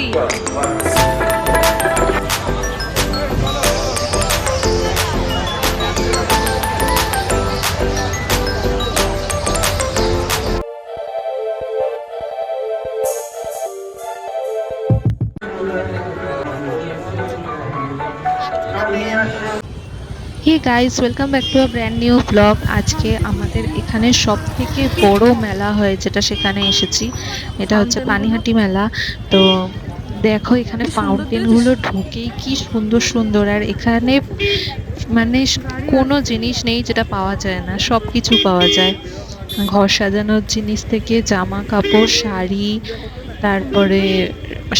Hey guys, welcome back to a brand new vlog. আজকে আমাদের এখানে সব থেকে বড় মেলা হয় যেটা, সেখানে এসেছি। এটা হচ্ছে পানিহাটি মেলা। তো দেখো এখানে ফাউন্টেন গুলো ঢুকেই কি সুন্দর সুন্দর, আর এখানে মানে কোনো জিনিস নেই যেটা পাওয়া যায় না, সব কিছু পাওয়া যায়। ঘর সাজানোর জিনিস থেকে জামা কাপড়, শাড়ি, তারপরে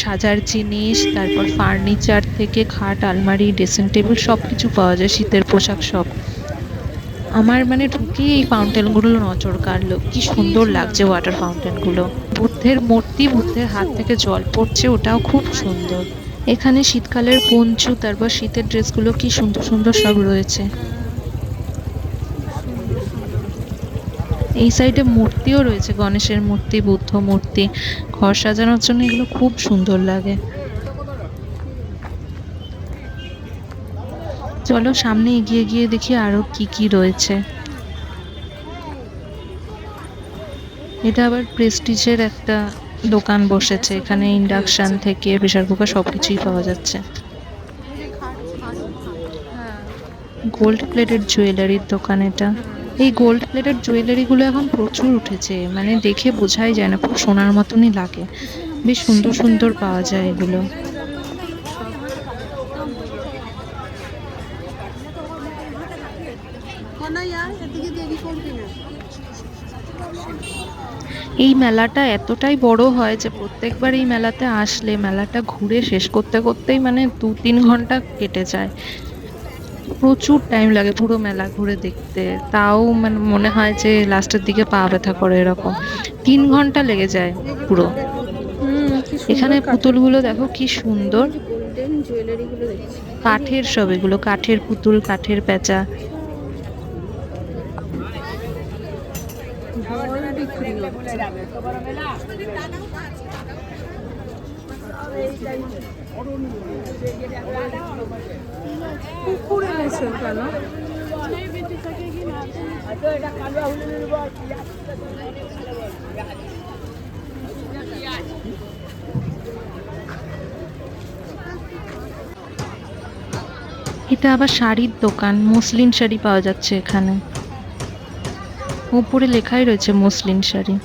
সাজার জিনিস, তারপর ফার্নিচার থেকে খাট, আলমারি, ড্রেসিং টেবিল সবকিছু পাওয়া যায়, শীতের পোশাক সব। আমার মানে ঢুকেই এই ফাউন্টেন গুলো নজর কাড়লো, কি সুন্দর লাগছে ওয়াটার ফাউন্টেন গুলো। বুদ্ধের মূর্তি, বুদ্ধের হাত থেকে জল পড়ছে, ওটাও খুব সুন্দর। এখানে শীতকালের পঞ্চু, তারপর শীতের ড্রেসগুলো কি সুন্দর সুন্দর সব রয়েছে। এই সাইডে মূর্তিও রয়েছে, গণেশের মূর্তি, বুদ্ধ মূর্তি। ঘর সাজানোর জন্য এগুলো খুব সুন্দর লাগে। চলো সামনে এগিয়ে গিয়ে দেখি আরো কি কি রয়েছে। এটা আবার প্রেস্টিজের একটা দোকান বসেছে, এখানে ইন্ডাকশন থেকে প্রেসার কুকার সবকিছুই পাওয়া যাচ্ছে। গোল্ড প্লেটেড জুয়েলারির দোকান এটা। এই গোল্ড প্লেটেড জুয়েলারিগুলো এখন প্রচুর উঠেছে, মানে দেখে বোঝাই যায় না, খুব সোনার মতনই লাগে। বেশ সুন্দর সুন্দর পাওয়া যায় এগুলো। এই মেলাটা এতটাই বড় হয় যে প্রত্যেকবার এই মেলাতে আসলে মেলাটা ঘুরে শেষ করতে করতেই মানে 2-3 ঘন্টা কেটে যায়। প্রচুর টাইম লাগে পুরো মেলা ঘুরে দেখতে, তাও মানে মনে হয় যে লাস্টের দিকে পা ব্যথা করে, এরকম 3 ঘন্টা লেগে যায় পুরো। এখানে পুতুলগুলো দেখো কি সুন্দর, কাঠের সব, এগুলো কাঠের পুতুল, কাঠের পেঁচা। এটা আবার শাড়ির দোকান, মসলিন শাড়ি পাওয়া যাচ্ছে এখানে। উপরে লেখাই রয়েছে মসলিন শাড়ি।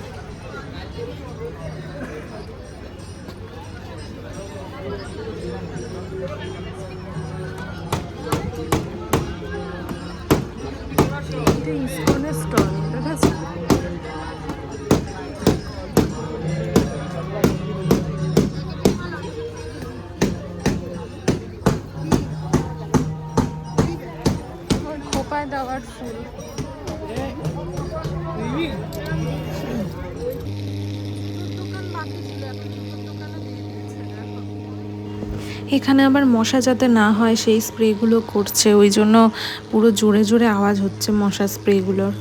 খোপায় দেওয়ার ফুল। এখানে আবার মশা যাতে না হয় সেই স্প্রেগুলো করছে, ওই জন্য পুরো জোরে জোরে আওয়াজ হচ্ছে মশা স্প্রেগুলোর,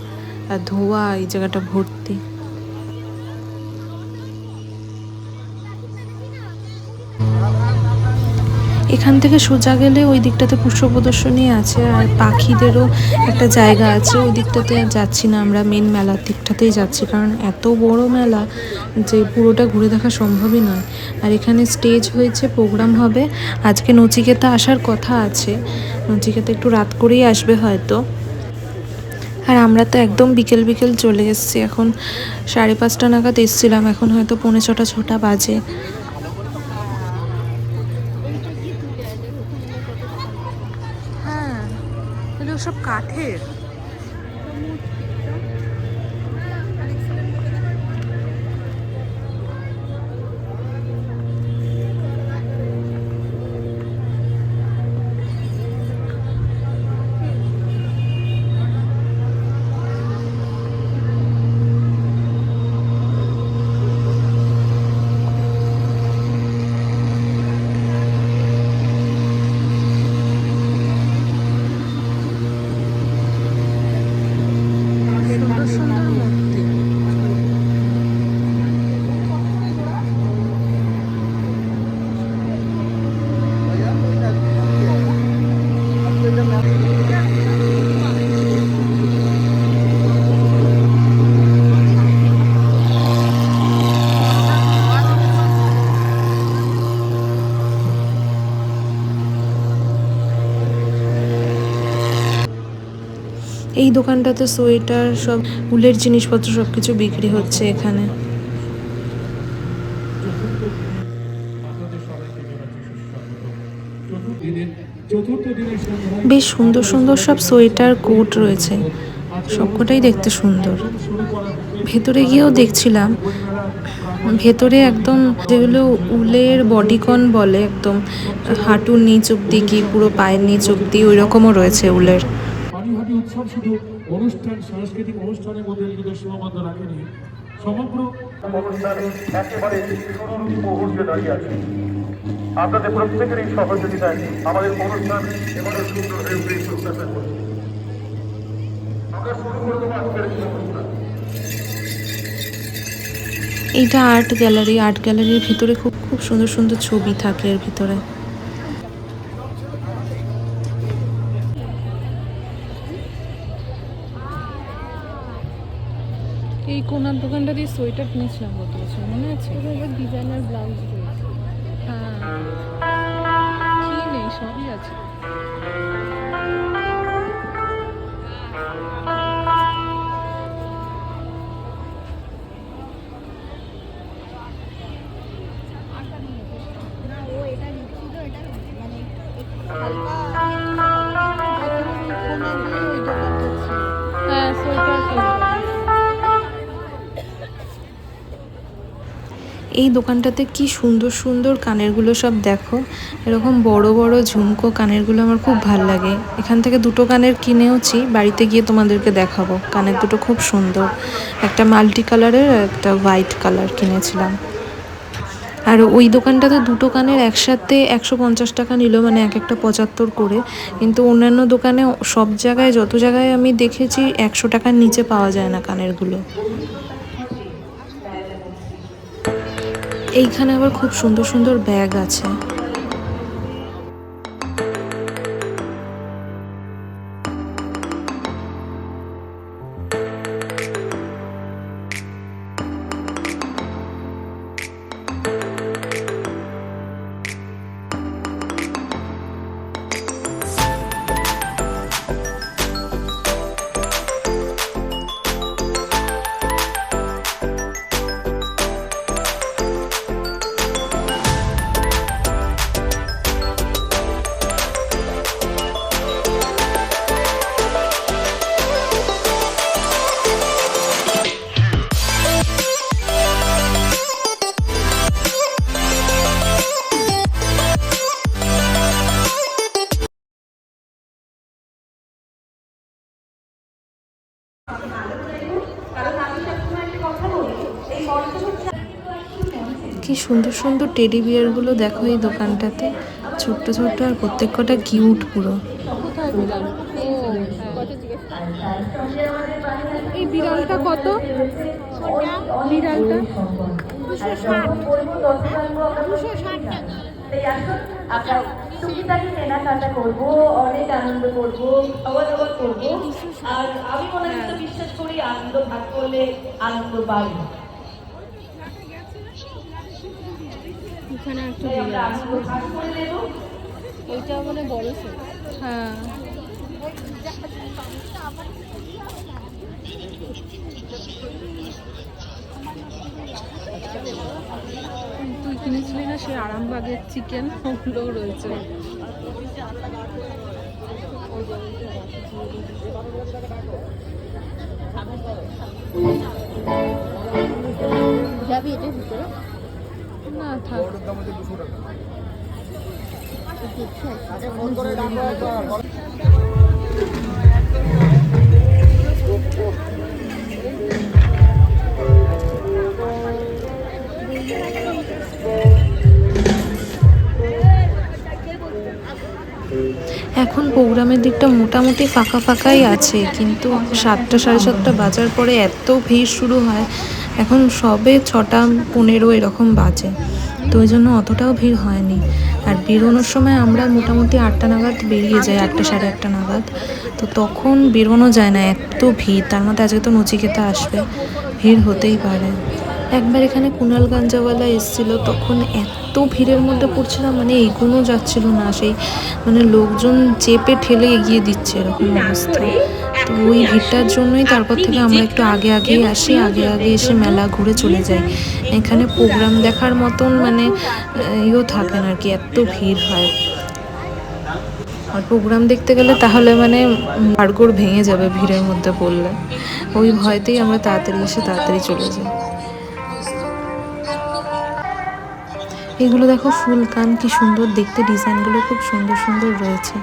আর ধোঁয়া এই জায়গাটা ভর্তি। এখান থেকে সোজা গেলে ওই দিকটাতে পুষ্প প্রদর্শনী আছে, আর পাখিদেরও একটা জায়গা আছে। ওই দিকটাতে যাচ্ছি না, আমরা মেন মেলার দিকটাতেই যাচ্ছি, কারণ এত বড় মেলা যে পুরোটা ঘুরে দেখা সম্ভবই নয়। আর এখানে স্টেজ হয়েছে, প্রোগ্রাম হবে আজকে। নচিকেতা আসার কথা আছে, নচিকেতা একটু রাত করেই আসবে হয়তো। আর আমরা তো একদম বিকেল বিকেল চলে এসেছি, এখন 5:30 নাগাদ এসেছিলাম, এখন হয়তো 6:45 বাজে। সব কাঠের। দোকানটাতে সোয়েটার, সব উলের জিনিসপত্র সবকিছু বিক্রি হচ্ছে এখানে। বেশ সুন্দর সুন্দর সব সোয়েটার, কোট রয়েছে, সবকটাই দেখতে সুন্দর। ভেতরে গিয়েও দেখছিলাম, ভেতরে একদম যেগুলো উলের বডিকন বলে, একদম হাঁটুর নিচ অব্দি কি পুরো পায়ের নিচ অব্দি ওই রকমও রয়েছে উলের। পানিহাটি উৎসব শুধু অনুষ্ঠান, সাংস্কৃতিক অনুষ্ঠানের মধ্যে নিজেদের সীমাবদ্ধ রাখেনি, সমগ্র অনুষ্ঠানে একেবারে শুরুর মুহূর্তে দাঁড়িয়ে আছে। আপনাদের প্রত্যেকেরই সহযোগিতায় আমাদের অনুষ্ঠান এবারে সুন্দর হয়ে উঠে প্রত্যাশা করছি। আমরা শুরু করে দেবো আজকের এই অনুষ্ঠান। এইটা আর্ট গ্যালারি। আর্ট গ্যালারির ভিতরে খুব খুব সুন্দর সুন্দর ছবি থাকে এর ভিতরে। এই কোনার দোকানটা দিয়ে সোয়েটার কিনেছিলাম গত বছর, মনে আছে? ডিজাইনার ব্লাউজ রয়েছে। হ্যাঁ, কি নেই, সবই আছে। হ্যাঁ, সোয়েটার এই দোকানটাতে কি সুন্দর সুন্দর কানেরগুলো সব দেখো, এরকম বড় বড় ঝুমকো কানেরগুলো আমার খুব ভাল লাগে। এখান থেকে দুটো কানের কিনেওছি, বাড়িতে গিয়ে তোমাদেরকে দেখাবো। কানের দুটো খুব সুন্দর, একটা মাল্টি কালারের, একটা হোয়াইট কালার কিনেছিলাম। আর ওই দোকানটাতে দুটো কানের একসাথে 150 টাকা নিল, মানে এক একটা 75 করে। কিন্তু অন্যান্য দোকানে সব জায়গায়, যত জায়গায় আমি দেখেছি, 100 টাকার নিচে পাওয়া যায় না কানেরগুলো। এইখানে আবার খুব সুন্দর সুন্দর ব্যাগ আছে। কি সুন্দর সুন্দর টেডি বিয়ারগুলো দেখো এই দোকানটাতে, ছোট্ট ছোট্ট, আর প্রত্যেক কটা কিউট পুরো। কোথায় বিড়াল? এই বিড়ালটা কত? বিড়ালটা 260 টাকা। টুকিটাকি কেনাকাটা করবো, অনেক আনন্দ করবো, খাওয়া দাওয়া করবো। আর আমি মনে হয় বিশ্বাস করি, আনন্দ ভাগ করলে আনন্দ পাই। এখানে একটা বিড়াল আছে, ওইটা মানে বড় সাইজ। হ্যাঁ, তুই কিনেছিলি না সে আরামবাগের চিকেন, ওগুলোও রয়েছে। যাবি এটার ভিতরে? না থাক। এখন প্রোগ্রামের দিকটা মোটামুটি ফাঁকা ফাঁকাই আছে, কিন্তু 7টা সাড়ে 7টা বাজার পরে এত ভিড় শুরু হয়। এখন সবে 6টা 15 এরকম বাজে, তো ওই জন্য অতটাও ভিড় হয়নি। আর বেরোনোর সময় আমরা মোটামুটি 8টা নাগাদ বেরিয়ে যাই, 8টা সাড়ে 8টা নাগাদ। তো তখন বেরোনো যায় না, এত ভিড়। তার মধ্যে আজকে তো নচিকেতা আসবে, ভিড় হতেই পারে। একবার এখানে কুনাল গাঞ্জাওয়ালা এসেছিল, তখন এত ভিড়ের মধ্যে পড়ছিলাম, মানে এগোনো যাচ্ছিল না, সেই মানে লোকজন চেপে ঠেলে এগিয়ে দিচ্ছে, এরকম অবস্থা। তো তো ওই ভিড়টার জন্যই তারপর থেকে আমরা একটু আগে আগেই আসি, আগে আগে এসে মেলা ঘুরে চলে যাই। এখানে প্রোগ্রাম দেখার মতন মানে ইয়েও থাকে না আর কি, এত ভিড় হয়। আর প্রোগ্রাম দেখতে গেলে তাহলে মানে হাড়গোড় ভেঙে যাবে ভিড়ের মধ্যে পড়লে, ওই ভয়তেই আমরা তাড়াতাড়ি এসে তাড়াতাড়ি চলে যাই। এগুলো দেখো ফুলকান, কি সুন্দর দেখতে, ডিজাইনগুলো খুব সুন্দর সুন্দর রয়েছে।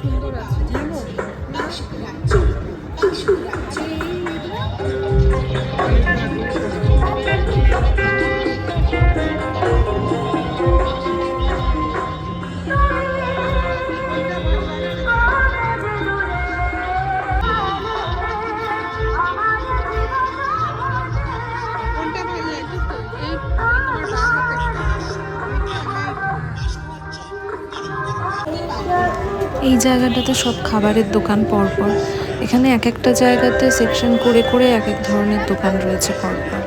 সুন্দর আছে জানো। কোনটা ভালো লাগে তো? এই তোমার বাঁ হাতেরটা। এই জায়গাটাতে সব খাবারের দোকান পরপর, এখানে এক একটা জায়গাতে সেকশন করে করে এক এক ধরনের দোকান রয়েছে পরপর।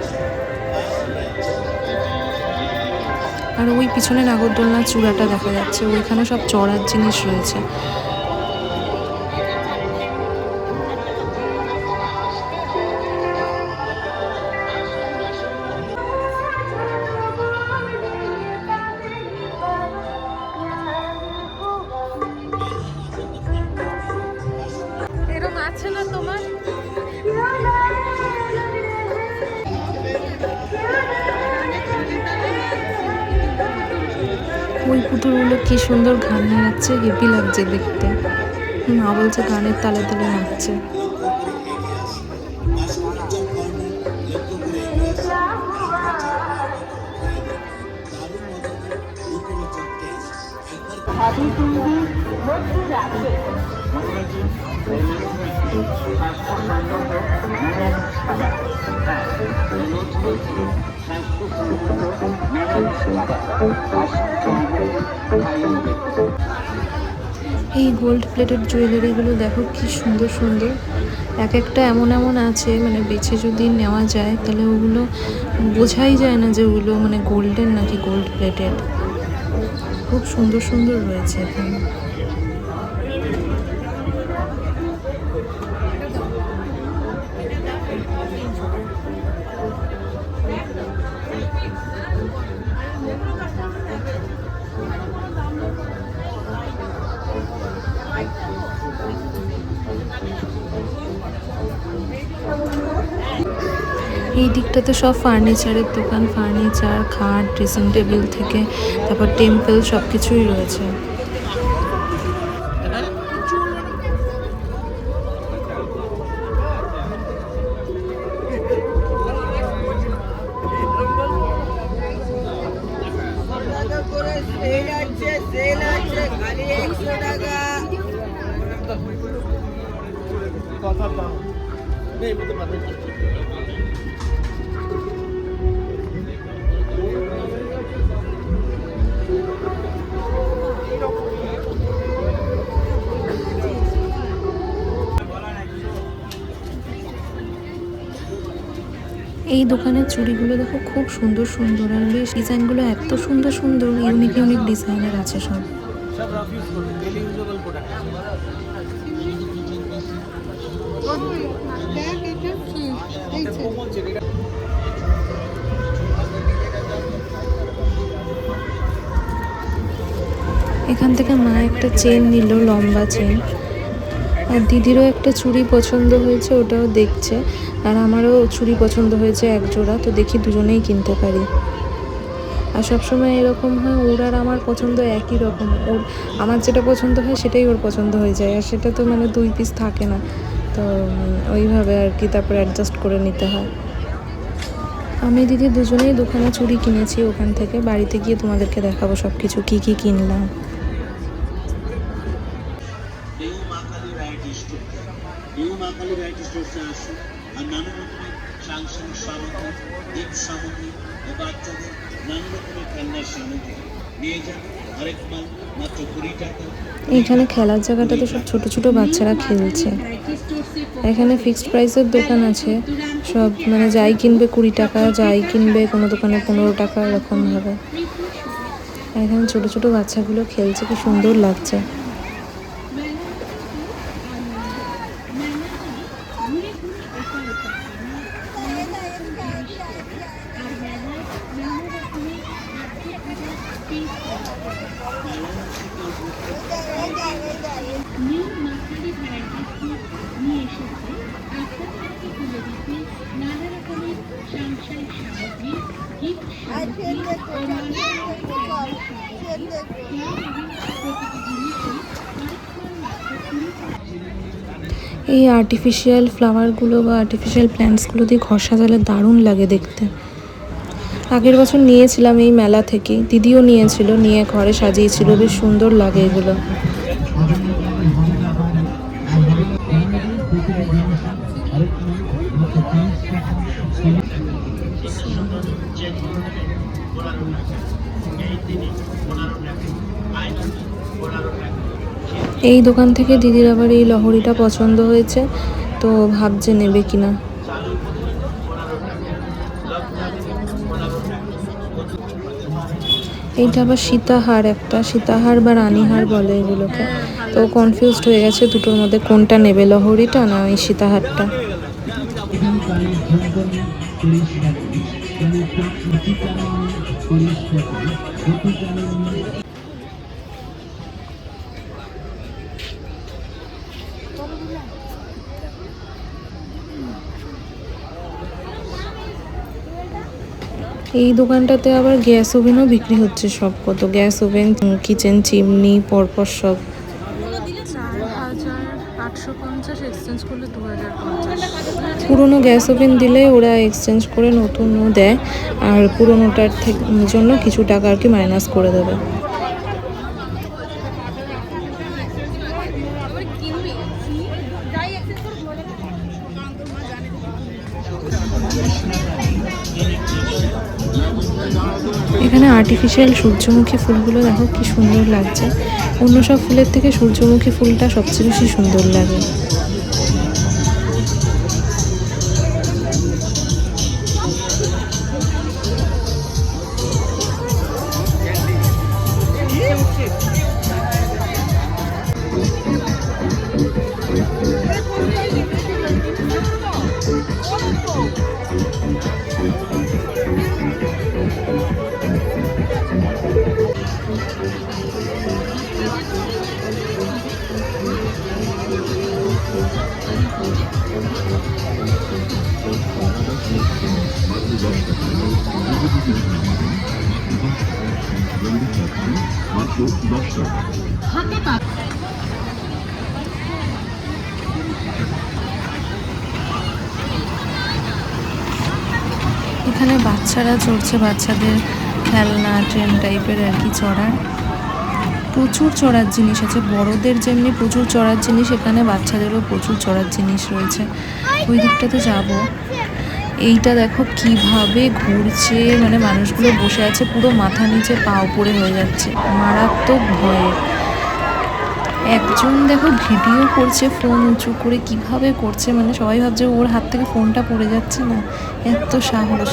আর ওই পিছনে নাগরদোলনার চূড়াটা দেখা যাচ্ছে, ওইখানে সব চড়ার জিনিস রয়েছে। এরকম আছে না তোমার? ওই পুতুলগুলো কি সুন্দর গান নাচছে, হেভি লাগছে দেখতে। মা বলছে গানের তালে তালে নাচছে। এই গোল্ড প্লেটেড জুয়েলারিগুলো দেখো কি সুন্দর সুন্দর, এক একটা এমন এমন আছে মানে বেছে যদি নেওয়া যায় তাহলে ওগুলো বোঝাই যায় না যে ওগুলো মানে গোল্ডের নাকি গোল্ড প্লেটেড। খুব সুন্দর সুন্দর রয়েছে এখানে। এই দিকটাতে সব ফার্নিচারের দোকান, ফার্নিচার, খাট, ড্রেসিং টেবিল থেকে তারপর টেম্পল সব কিছুই রয়েছে। এই দোকানের চুড়িগুলো দেখো খুব সুন্দর সুন্দর, আর বেশ ডিজাইনগুলো এত সুন্দর সুন্দর, ইউনিক ইউনিক ডিজাইনের আছে সব। এখান থেকে মা একটা চেন নিল, লম্বা চেন, আর দিদিরও একটা চুড়ি পছন্দ হয়েছে, ওটাও দেখছে। আর আমারও চুড়ি পছন্দ হয়েছে এক জোড়া, তো দেখি দুজনেই কিনতে পারি। আর সবসময় এরকম হয়, ওর আর আমার পছন্দ একই রকম, ওর আমার যেটা পছন্দ হয় সেটাই ওর পছন্দ হয়ে যায়, আর সেটা তো মানে দুই পিস থাকে না, তো ওইভাবে আর কি তারপরে অ্যাডজাস্ট করে নিতে হয়। আমি দিদি দুজনেই দোকানে চুড়ি কিনেছি ওখান থেকে, বাড়িতে গিয়ে তোমাদেরকে দেখাবো সব কিছু কী কী কিনলাম। আর নানা রকমের সাংসারিক সামগ্রী, সামগ্রী বাচ্চাদের নানা রকমের খেলনার সামগ্রী নিয়ে যান আরেক মাল মাত্র 20 টাকা। এখানে খেলার জায়গাটাতে সব ছোট ছোট বাচ্চারা খেলছে। এখানে ফিক্সড প্রাইসের দোকান আছে, সব মানে যাই কিনবে 20 টাকা, যাই কিনবে কোনো দোকানে 15 টাকা, এরকম ভাবে। এখানে ছোট ছোট বাচ্চাগুলো খেলছে, কি সুন্দর লাগছে। এই আর্টিফিশিয়াল ফ্লাওয়ারগুলো বা আর্টিফিশিয়াল প্ল্যান্টসগুলো দিয়ে ঘর সাজালে দারুণ লাগে দেখতে। আগের বছর নিয়েছিলাম এই মেলা থেকে, দিদিও নিয়েছিল, নিয়ে ঘরে সাজিয়েছিল, বেশ সুন্দর লাগে এগুলো। এই দোকান থেকে দিদির আবার এই লহরিটা পছন্দ হয়েছে, তো ভাবছে নেবে কিনা। এইটা আবার সীতাহার, একটা সীতাহার বা রানীহার বলে এগুলোকে, তো কনফিউজড হয়ে গেছে দুটোর মধ্যে কোনটা নেবে, লহরিটা না এই সীতাহারটা। এই দোকানটাতে আবার গ্যাস ওভেনও বিক্রি হচ্ছে, সব কত গ্যাস ওভেন, কিচেন চিমনি, পরপর সব। 4,850, এক্সচেঞ্জ করলে 2,050। পুরোনো গ্যাস ওভেন দিলে ওরা এক্সচেঞ্জ করে নতুনও দেয়, আর পুরোনোটার জন্য কিছু টাকা আর কি মাইনাস করে দেবে। এখানে আর্টিফিশিয়াল সূর্যমুখী ফুলগুলো দেখো কি সুন্দর লাগছে। অন্য সব ফুলের থেকে সূর্যমুখী ফুলটা সবচেয়ে বেশি সুন্দর লাগে। এখানে বাচ্চারা চড়ছে, বাচ্চাদের খেলনা ট্রেন টাইপের আর কি চড়ার, প্রচুর চড়ার জিনিস আছে। বড়দের যেমনি প্রচুর চড়ার জিনিস, এখানে বাচ্চাদেরও প্রচুর চড়ার জিনিস রয়েছে। ওই দিকটাতে যাব। এইটা দেখো কিভাবে ঘুরছে, মানে মানুষগুলো বসে আছে, পুরো মাথা নিচে পা উপরে হয়ে যাচ্ছে, মারাত্মক ভয়ে। একজন দেখো ভিডিও করছে ফোন উঁচু করে, কিভাবে করছে, মানে সবাই ভাবছে ওর হাত থেকে ফোনটা পড়ে যাচ্ছে না, এত সাহস।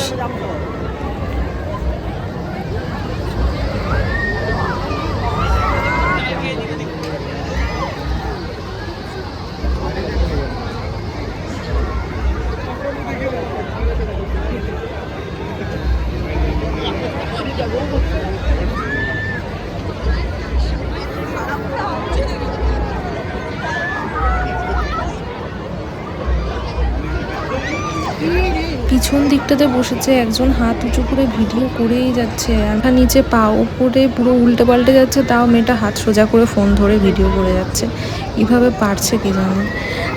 পিছন দিকটাতে বসেছে একজন, হাত উঁচু করে ভিডিও করেই যাচ্ছে, আর নিচে পা উপরে পুরো উল্টে পাল্টে যাচ্ছে, তাও মেয়েটা হাত সোজা করে ফোন ধরে ভিডিও করে যাচ্ছে। এইভাবে পারছে কি জানে।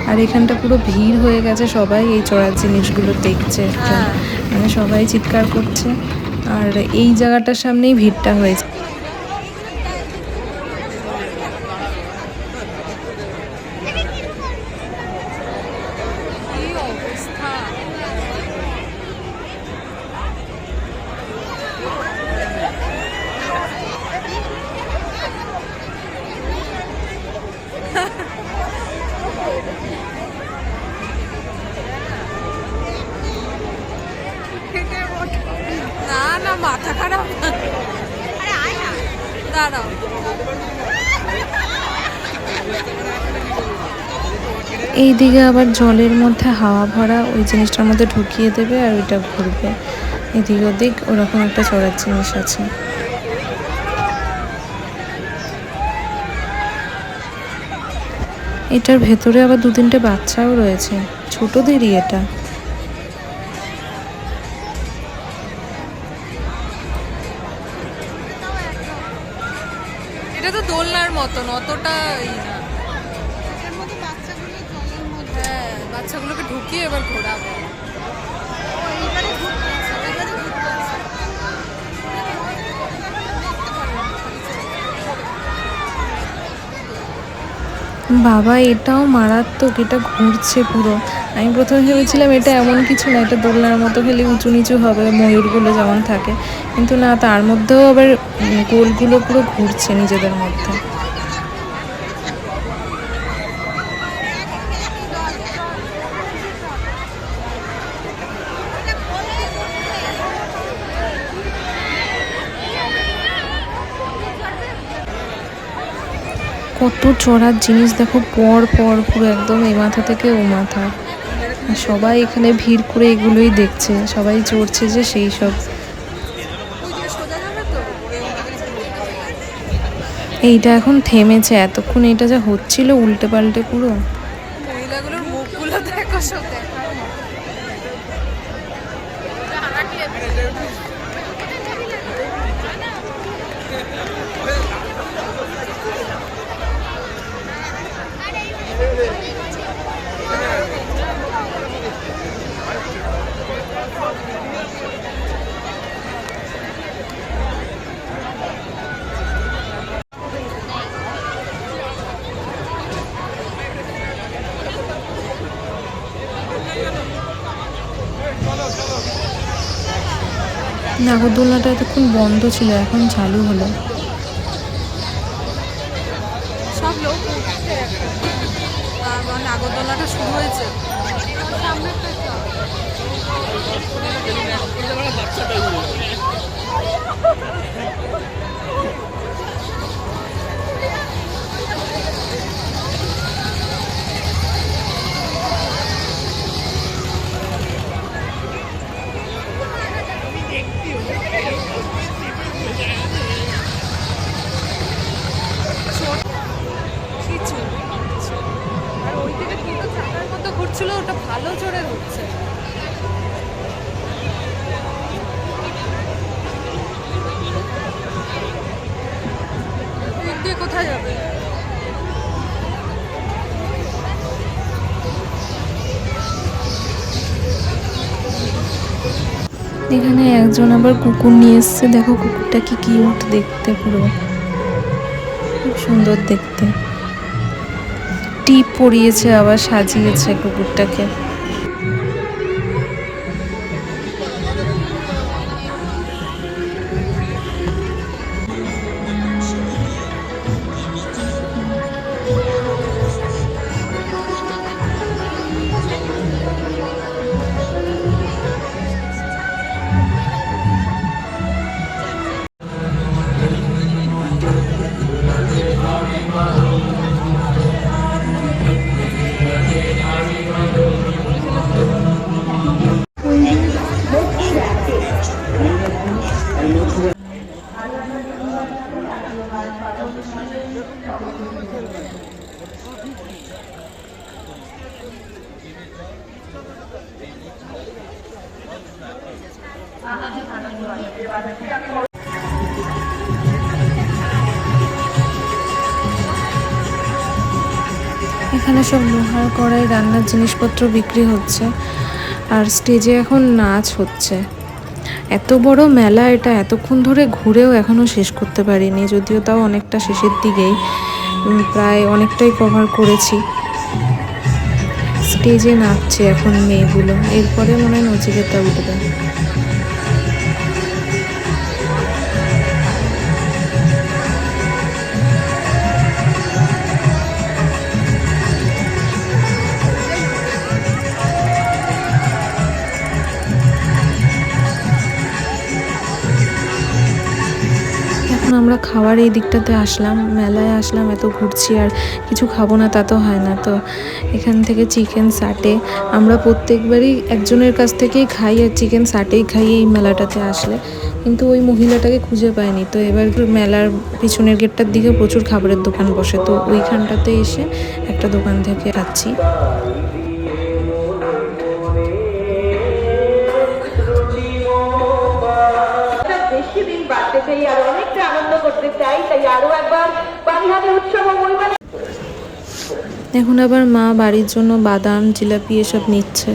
আর এখানটা পুরো ভিড় হয়ে গেছে, সবাই এই চড়ার জিনিসগুলো দেখছে, মানে সবাই চিৎকার করছে, আর এই জায়গাটার সামনেই ভিড়টা হয়েছে। দাঁড়াও। এইদিকে আবার জলের মধ্যে হাওয়া ভরা ওই জিনিসটার মধ্যে ঢুকিয়ে দেবে আর ওইটা ঘুরবে এদিক ওদিক, ওরকম একটা চড়ার জিনিস আছে। এটার ভেতরে আবার 2-3টে বাচ্চাও রয়েছে, ছোটদেরই এটা। এটা তো দোলনার মতন, অতটা না। হ্যাঁ, বাচ্চাগুলোকে ঢুকিয়ে এবার ঘোরাবো। বাবা, এটাও মারাত্মক, এটা ঘুরছে পুরো। আমি প্রথমে ভেবেছিলাম এটা এমন কিছু না, এটা দোলনার মতো খালি উঁচু নিচু হবে, ময়ূরগুলো যেমন থাকে, কিন্তু না, তার মধ্যেও আবার গোলগুলো পুরো ঘুরছে নিজেদের মধ্যে। কত চড়ার জিনিস দেখো, পর পর পুরো একদম এই মাথা থেকে ও মাথা। আর সবাই এখানে ভিড় করে এগুলোই দেখছে, সবাই চড়ছে যে সেই সব। এইটা এখন থেমেছে, এতক্ষণ এটা যা হচ্ছিল উল্টে পাল্টে পুরো। মহিলাগুলোর মুখগুলো দেখো, সব দেখার মতো। নাগরদোলনাটা এতক্ষণ বন্ধ ছিল, এখন চালু হলো। সব লোক উঠছে এখন, তারপর নাগরদোলনাটা শুরু হয়েছে। কিছু আর ওই দিকে দুটো চাকার মতো ঘুরছিল, ওটা ভালো জোরে ঘুরছে। দিক দিয়ে কোথায় যাবে? এখানে একজন আবার কুকুর নিয়ে এসছে, দেখো কুকুরটা কি কিউট দেখতে, পুরো খুব সুন্দর দেখতে। টিপ পরিয়েছে, আবার সাজিয়েছে কুকুরটাকে। এখানে সব লোহার কড়াই, রান্নার জিনিসপত্র বিক্রি হচ্ছে, আর স্টেজে এখন নাচ হচ্ছে। এত বড় মেলা, এটা এতক্ষণ ধরে ঘুরেও এখনো শেষ করতে পারিনি, যদিও তাও অনেকটা শেষের দিকেই, প্রায় অনেকটাই কভার করেছি। স্টেজে নাচছে এখন মেয়েগুলো, এরপরে মনে হয় নচিকেতা উঠবে। আমরা খাওয়ার এই দিকটাতে আসলাম, মেলায় আসলাম, এত ঘুরছি আর কিছু খাবো না তা তো হয় না। তো এখান থেকে চিকেন সাটে আমরা প্রত্যেকবারই একজনের কাছ থেকেই খাই, আর চিকেন সাটেই খাই এই মেলাটাতে আসলে, কিন্তু ওই মহিলাটাকে খুঁজে পাইনি। তো এবার মেলার পিছনের গেটটার দিকে প্রচুর খাবারের দোকান বসে, তো ওইখানটাতে এসে একটা দোকান থেকে খাচ্ছি। বেশি দিন বাড়তে চাই আর অনেকটা আনন্দ করতে চাই, তাই আরো একবার পানিহাটি উৎসব ও বইমেলা। এখন আবার মা বাড়ির জন্য বাদাম, জিলাপি এসব নিচ্ছে।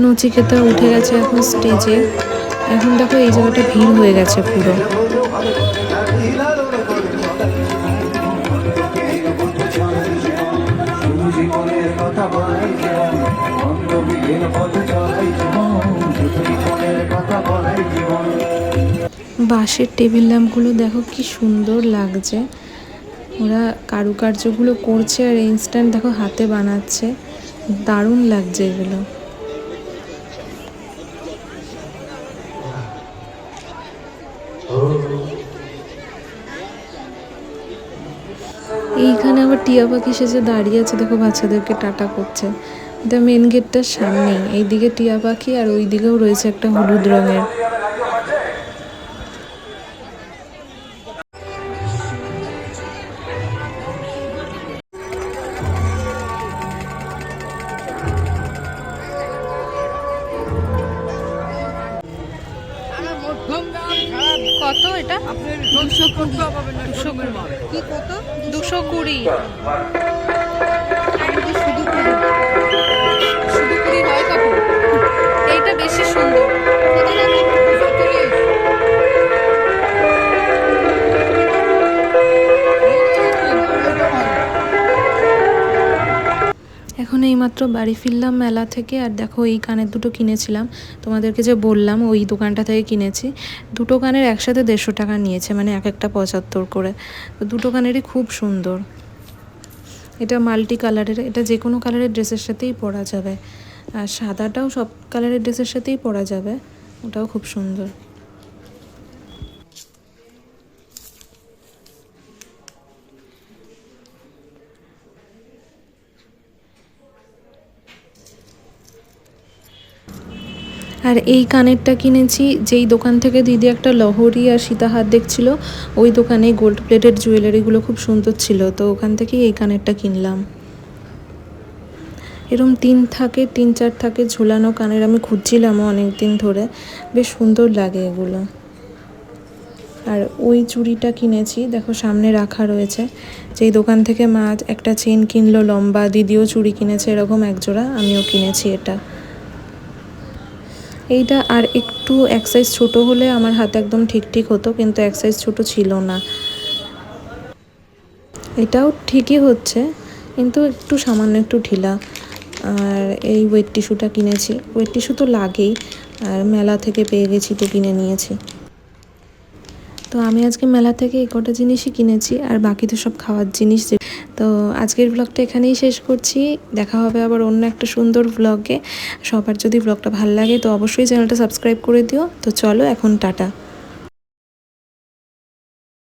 নচিকেতা উঠে গেছে এখন স্টেজে। এখন দেখো এই জায়গাটা ভিড় হয়ে গেছে পুরো। বাঁশের টেবিল ল্যাম্পগুলো দেখো কি সুন্দর লাগছে, ওরা কারুকার্যগুলো করছে আর ইনস্ট্যান্ট দেখো হাতে বানাচ্ছে, দারুণ লাগছে এগুলো। এইখানে আবার টিয়া পাখি সেজে দাঁড়িয়ে আছে, দেখো বাচ্চাদেরকে টাটা করছে। এটা মেন গেটটার সামনেই, এইদিকে টিয়া পাখি আর ওই দিকেও রয়েছে একটা হলুদ রঙের। কত এটা? 220। কি কত? 220। শুধু 20 হয় কাকু? এইটা বেশি সুন্দর। এখন এইমাত্র বাড়ি ফিরলাম মেলা থেকে, আর দেখো এই কানের দুটো কিনেছিলাম, তোমাদেরকে যে বললাম ওই দোকানটা থেকে কিনেছি। দুটো কানের একসাথে 150 টাকা নিয়েছে, মানে এক একটা 75 করে। তো দুটো কানেরই খুব সুন্দর। এটা মাল্টি কালারের, এটা যে কোনো কালারের ড্রেসের সাথেই পরা যাবে, আর সাদাটাও সব কালারের ড্রেসের সাথেই পরা যাবে, ওটাও খুব সুন্দর। আর এই কানেরটা কিনেছি যেই দোকান থেকে দিদি একটা লহরি আর সীতাহার দেখছিল, ওই দোকানে গোল্ড প্লেটেড জুয়েলারিগুলো খুব সুন্দর ছিল, তো ওখান থেকেই এই কানেরটা কিনলাম। এরম 3-4 থাকে ঝোলানো কানের আমি খুঁজছিলামও অনেক দিন ধরে, বেশ সুন্দর লাগে এগুলো। আর ওই চুড়িটা কিনেছি, দেখো সামনে রাখা রয়েছে, যেই দোকান থেকে মা একটা চেন কিনলো লম্বা, দিদিও চুড়ি কিনেছে এরকম একজোড়া, আমিও কিনেছি এটা। এইটা আর একটু এক সাইজ ছোটো হলে আমার হাতে একদম ঠিক হতো, কিন্তু এক সাইজ ছোটো ছিল না। এটাও ঠিকই হচ্ছে, কিন্তু একটু সামান্য একটু ঢিলা। আর এই ওয়েট টিস্যুটা কিনেছি, ওয়েট টিস্যু তো লাগেই, আর মেলা থেকে পেয়ে গেছি তো কিনে নিয়েছি। তো আমি আজকে মেলা থেকে এই কটা জিনিসই কিনেছি, আর বাকি তো সব খাওয়ার জিনিস। তো আজকের ব্লগটা এখানেই শেষ করছি, দেখা হবে আবার অন্য একটা সুন্দর ব্লগে। সবার যদি ব্লগটা ভালো লাগে তো অবশ্যই চ্যানেলটা সাবস্ক্রাইব করে দিও। তো চলো এখন টাটা।